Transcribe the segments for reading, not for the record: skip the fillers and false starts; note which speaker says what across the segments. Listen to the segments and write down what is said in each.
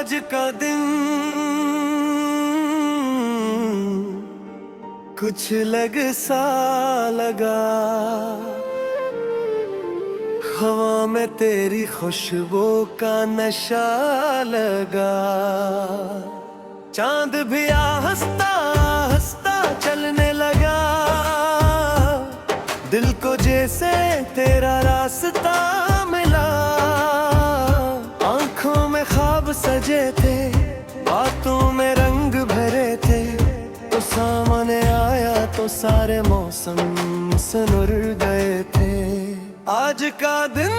Speaker 1: आज का दिन कुछ अलग सा लगा, हवा में तेरी खुशबू का नशा लगा। चांद भी हंसता हंसता चलने लगा, दिल को जैसे तेरा रास्ता मिला। आंखों में ख्वाब सजे थे, बातों में रंग भरे थे, तो सामने आया तो सारे मौसम सुनुर गए थे। आज का दिन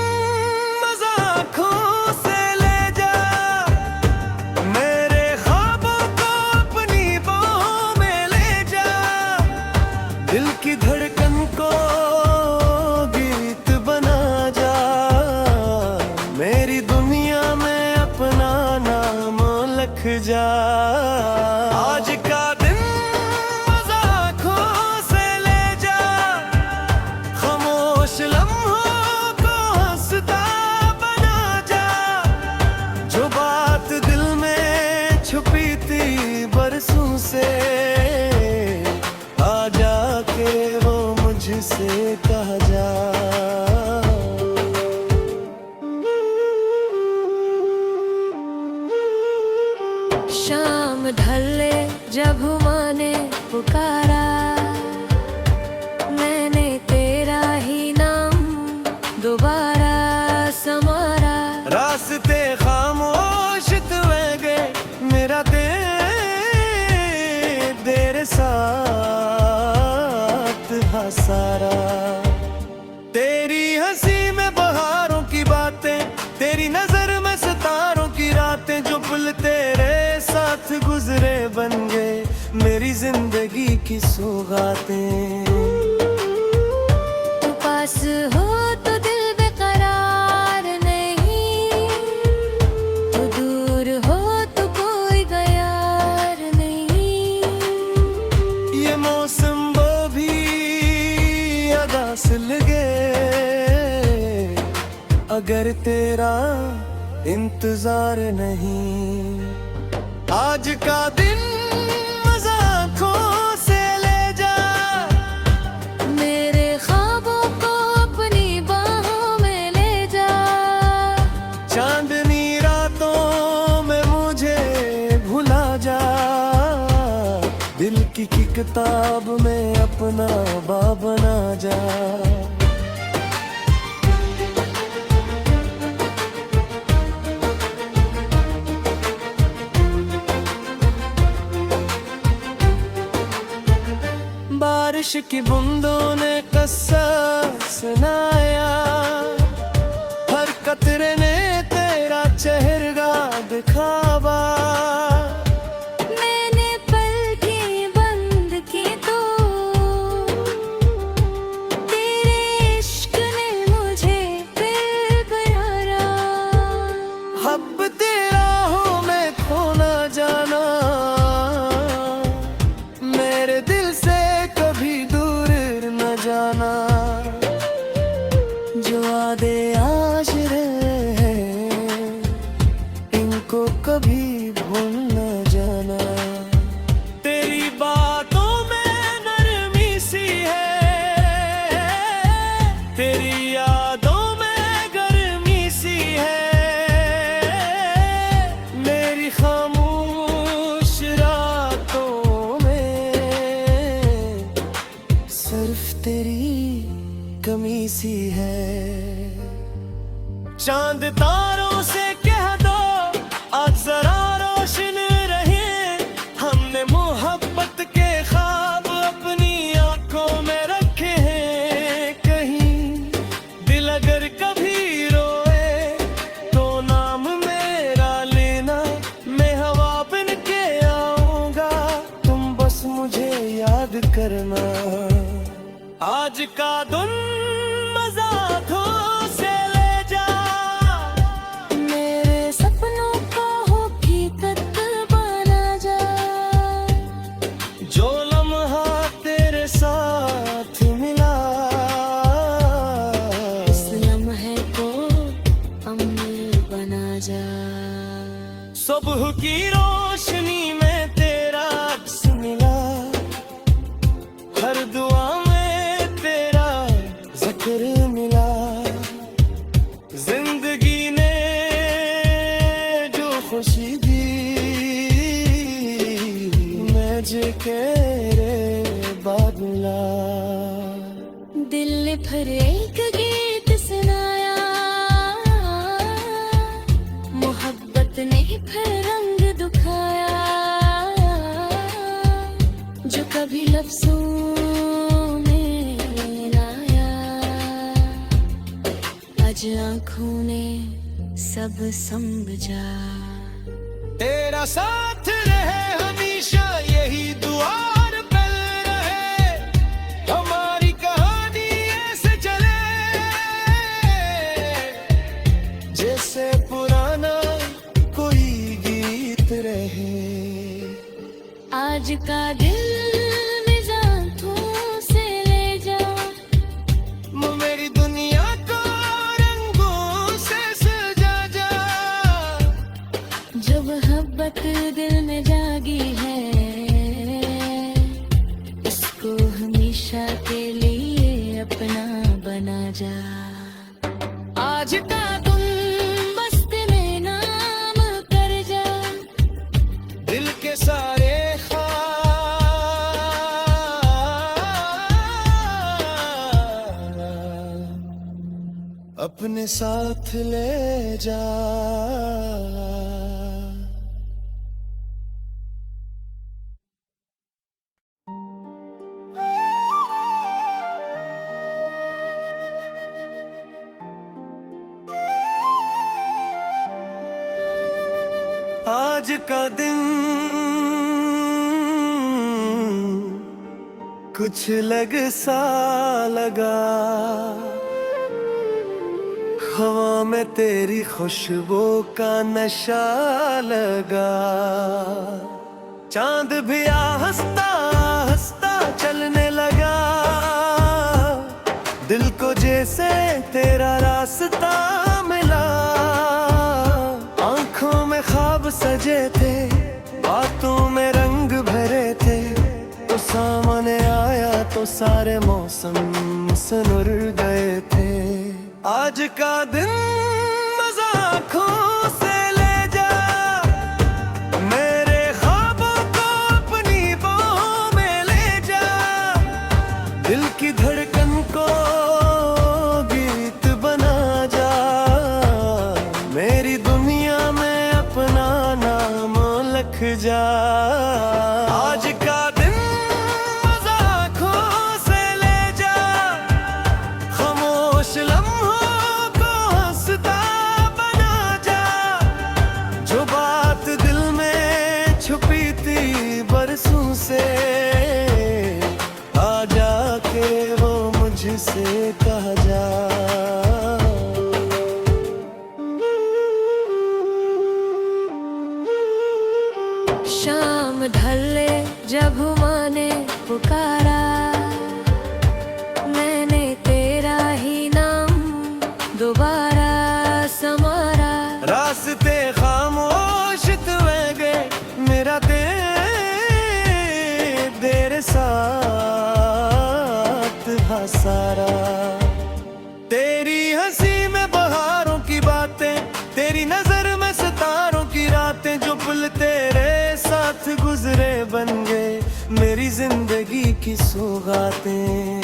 Speaker 1: मज़ा आँखों से ले जा, मेरे ख्वाबों को अपनी बाहों में ले जा। दिल की धड़कन को गीत बना जा, मेरी दुनिया में अपना नाम लिख जा। आज का दिन मज़ा आँखों से ले जा, खामोश लम्हों को हंसता बना जा। जो बात दिल में छुपी थी बरसों से, आ जाके वो मुझसे कह जा।
Speaker 2: शाम ढले जब हुआ ने पुकारा, मैंने तेरा ही नाम दोबारा समारा।
Speaker 1: रास्ते खामोश हुए गए, मेरा तेरे साथ था सारा। तेरी हंसी में बहारों की बातें, तेरी नजर में सितारों की रातें, जो पल तेरे साथ गुजरे बन गए मेरी जिंदगी की सौगातें।
Speaker 2: तू पास हो तो दिल बेकरार नहीं, तू दूर हो तो कोई गयार नहीं।
Speaker 1: ये मौसम वो भी अदा से लगे, अगर तेरा इंतजार नहीं। आज का दिन मज़ा आँखों से ले जा,
Speaker 2: मेरे ख्वाबों को अपनी बाहों में ले जा।
Speaker 1: चांदनी रातों में मुझे भुला जा, दिल की किताब में अपना बाब बना जा। बारिश की बूंदों ने किस्सा सुनाया, हर कतरे ने तेरा चेहरा दिखावा।
Speaker 2: मैंने पलकें बंद की तो तेरे इश्क ने मुझे फिर करारा।
Speaker 1: अब तेरा हो मैं खो ना जाना, मेरे दिल से कभी दूर न जाना। जो वादे आज रहे इनको कभी भूल न जाना। तेरी बातों में नरमी सी है, तेरी यादों में गर्मी सी है। मेरी खामोश रातों में सिर्फ तेरी कमी सी है। चांद तारों से कह दो आज जरा रोशन रहे, हमने मोहब्बत के ख्वाब अपनी आंखों में रखे हैं। कहीं दिल अगर कभी रोए तो नाम मेरा लेना, मैं हवा बन के आऊंगा, तुम बस मुझे याद करना। आज का दिन मज़ा आँखों से ले जा,
Speaker 2: मेरे सपनों को हकीकत बना जा।
Speaker 1: जो लम्हा तेरे साथ मिला,
Speaker 2: इस लम्हे को अमर बना जा।
Speaker 1: सो सुबह की रोशनी में तेरा अक्स मिला, हर दुआ में तेरा जिक्र मिला। जिंदगी ने जो खुशी दी मुझे केरे बादला।
Speaker 2: दिल ने फिर एक गीत सुनाया, मोहब्बत ने फिर रंग दिखाया, जो कभी लफ्जों में ना आया, आज आँखों ने सब समझा।
Speaker 1: तेरा साथ रहे हमेशा यही दुआ और पल रहे, हमारी कहानी ऐसे चले जैसे पुराना कोई गीत रहे।
Speaker 2: आज का दिल मिजाजों से ले जा,
Speaker 1: मेरी दुनिया को रंगों से सजा जा।
Speaker 2: जो मोहब्बत दिल में जागी है, इसको हमेशा के लिए अपना बना जा। आज का तुम बस्ती में नाम कर जा,
Speaker 1: दिल के सारे अपने साथ ले जा। आज का दिन कुछ अलग सा लगा, हवा में तेरी खुशबू का नशा लगा। चांद भी हंसता हंसता चलने लगा, दिल को जैसे तेरा रास्ता मिला। आंखों में ख्वाब सजे थे, बातों में रंग भरे थे, तो सामने आया तो सारे मौसम सुनुर गए थे। आज का दिन मज़ाकों से ले जा, मेरे ख्वाबों को अपनी बाहों में ले जा। दिल की धड़कन को गीत बना जा, मेरी दुनिया में अपना नाम लिख जा। आज का दिन मज़ाकों से ले जा, खामोश लम्हों को हंसता बना जा। जो बात दिल में छुपी थी बरसों से, आ जाके वो मुझसे कह जा।
Speaker 2: शाम ढले जब हुआ ने पुकारा, मैंने तेरा ही नाम दोबारा समारा।
Speaker 1: रास्ते खामोश हुए गए, मेरा तेरे साथ था सारा। तेरी हंसी में बहारों की बातें, तेरी नजर में सितारों की रातें, जो पल तेरे साथ गुजरे बन गए मेरी जिंदगी की सौगातें।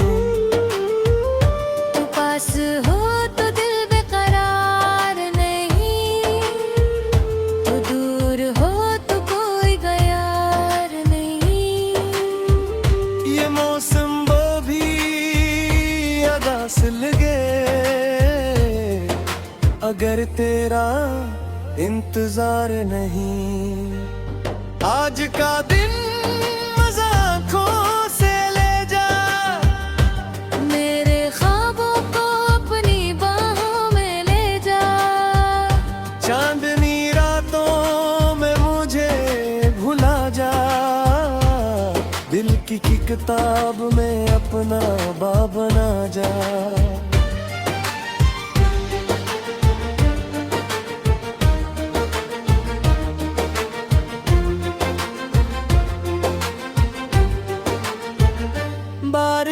Speaker 2: तू पास हो तो दिल बेकरार नहीं, तू दूर हो तो कोई गयार नहीं।
Speaker 1: ये मौसम वो भी अदास लगे, अगर तेरा इंतजार नहीं। आज का दिन मज़ाकों से ले जा,
Speaker 2: मेरे ख्वाबों को अपनी बाहों में ले जा।
Speaker 1: चांदनी रातों में मुझे भुला जा, दिल की किताब में अपना बाब बना जा।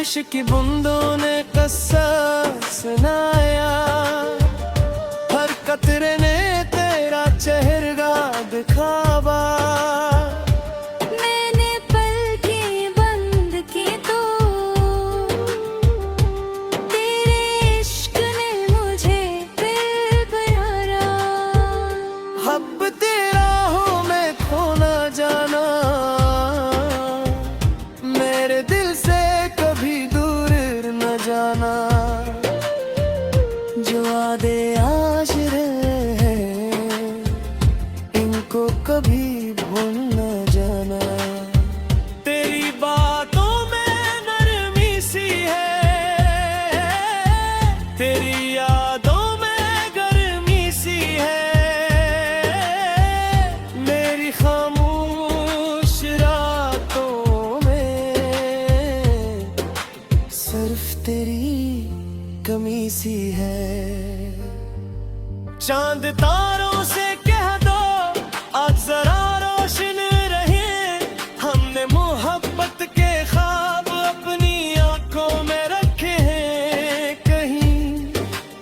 Speaker 1: बारिश की बूंदों ने कस्सा सुनाया, हर कतरे ने तेरा चेहरा दिखावा।
Speaker 2: मैंने पलकें बंद की तो तेरे इश्क ने मुझे फिर प्यारा।
Speaker 1: हब तेरा हूँ मैं खो ना जाना, मेरे दिल से कभी दूर न जाना। जो वादे आज रहे इनको कभी भूल न जाना। तेरी बातों में नरमी सी है, तेरी यादों में गर्मी सी है। मेरी खामोश रातों में सिर्फ तेरी कमी सी है। चांद तारों से कह दो आज जरा रोशन रहे, हमने मोहब्बत के ख्वाब अपनी आंखों में रखे हैं। कहीं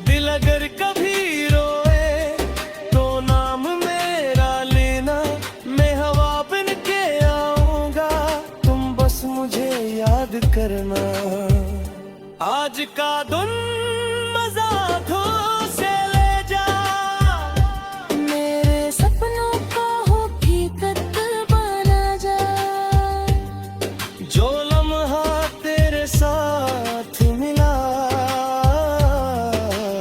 Speaker 1: दिल अगर कभी रोए तो नाम मेरा लेना, मैं हवा बन के आऊंगा, तुम बस मुझे याद करना। आज का दिन मजा धो से ले जा,
Speaker 2: मेरे सपनों को हकीकत बना जा।
Speaker 1: जो लम्हा तेरे साथ मिला,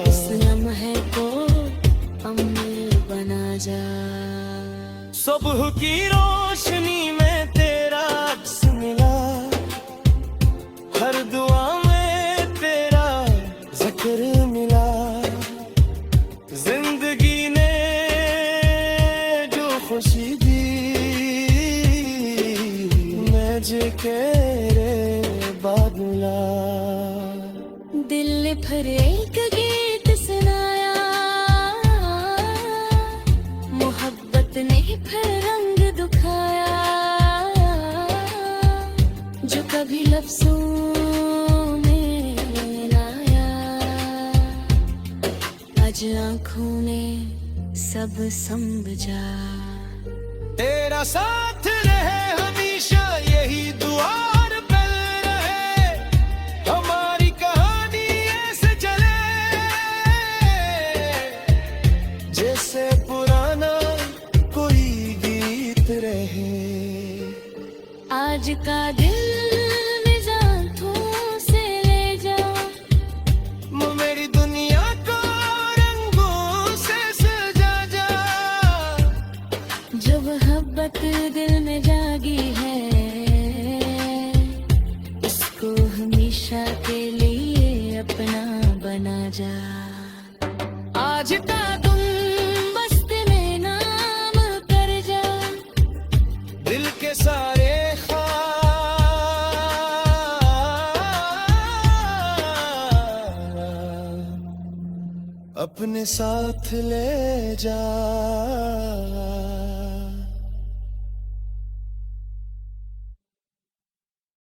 Speaker 2: इस लम्हे को अमर बना जा।
Speaker 1: सुबह की रोशनी में तेरा अक्स मिला, हर दुआ में तेरा जिक्र मिला। जिंदगी ने जो खुशी दी, मैं जे तेरे बाद मिला।
Speaker 2: दिल ने फिर एक गीत सुनाया, मोहब्बत ने फिर रंग दिखाया। जो कभी लफ्जों में लाया, आज आंखों ने सब समझा।
Speaker 1: तेरा साथ रहे हमेशा यही दुआ और पल रहे, हमारी कहानी ऐसे चले जैसे पुराना कोई गीत रहे।
Speaker 2: आज का दिल मिजाजों से ले जा,
Speaker 1: मेरी दुनिया को रंगों से सजा जा।
Speaker 2: जो मोहब्बत दिल में जागी है, इसको हमेशा के लिए अपना बना जा। आज का तुम बस्ती में नाम कर जा,
Speaker 1: दिल के सारे अपने साथ ले जा।